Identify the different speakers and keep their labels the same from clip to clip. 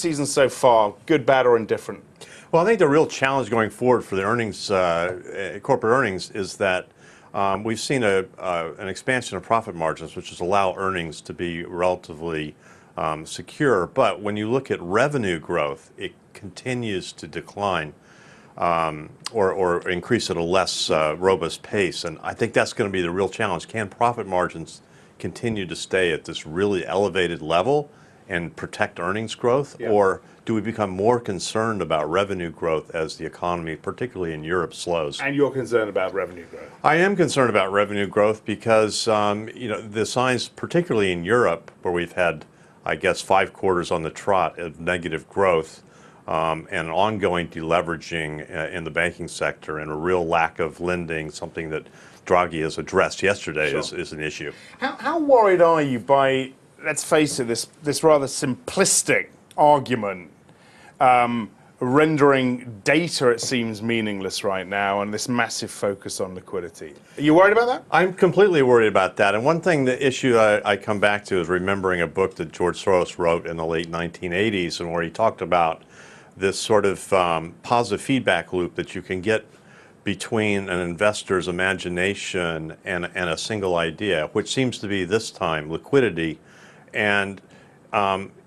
Speaker 1: season so far? Good, bad, or indifferent?
Speaker 2: Well, I think the real challenge going forward for the earnings, corporate earnings, is that we've seen an expansion of profit margins, which has allowed earnings to be relatively secure. But when you look at revenue growth, it continues to decline or increase at a less robust pace. And I think that's going to be the real challenge. Can profit margins continue to stay at this really elevated level and protect earnings growth? Yeah. Or do we become more concerned about revenue growth as the economy, particularly in Europe, slows?
Speaker 1: And you're concerned about revenue growth?
Speaker 2: I am concerned about revenue growth because you know, the signs, particularly in Europe, where we've had, I guess, 5 quarters on the trot of negative growth, and ongoing deleveraging in the banking sector, and a real lack of lending, something that Draghi has addressed yesterday. Sure. is an issue.
Speaker 1: How worried are you by, let's face it, this rather simplistic argument rendering data, it seems, meaningless right now, and this massive focus on liquidity? Are you worried about that?
Speaker 2: I'm completely worried about that. And one thing, the issue I come back to is remembering a book that George Soros wrote in the late 1980s, and where he talked about this sort of positive feedback loop that you can get between an investor's imagination and a single idea, which seems to be this time liquidity. And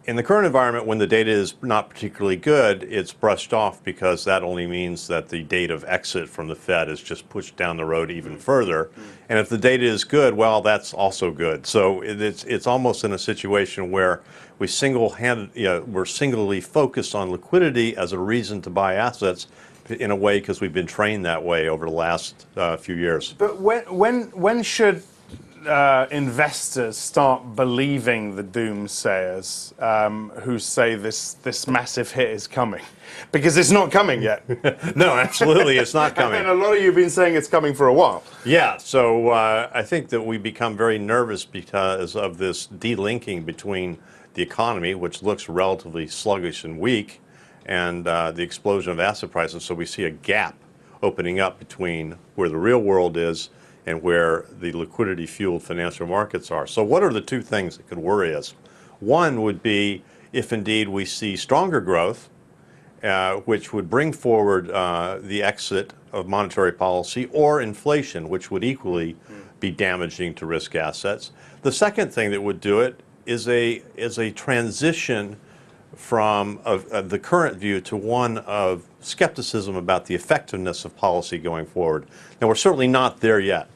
Speaker 2: in the current environment, when the data is not particularly good, it's brushed off because that only means that the date of exit from the Fed is just pushed down the road even further. And if the data is good, well, that's also good. So it's almost in a situation where we're singularly focused on liquidity as a reason to buy assets, in a way, because we've been trained that way over the last few years.
Speaker 1: But when should investors start believing the doomsayers who say this massive hit is coming? Because it's not coming yet.
Speaker 2: No, absolutely, it's not coming.
Speaker 1: And a lot of you have been saying it's coming for a while.
Speaker 2: Yeah, so I think that we become very nervous because of this delinking between the economy, which looks relatively sluggish and weak, and the explosion of asset prices. So we see a gap opening up between where the real world is and where the liquidity-fueled financial markets are. So what are the two things that could worry us? One would be if indeed we see stronger growth, which would bring forward the exit of monetary policy, or inflation, which would equally be damaging to risk assets. The second thing that would do it is a transition from the current view to one of skepticism about the effectiveness of policy going forward. Now, we're certainly not there yet.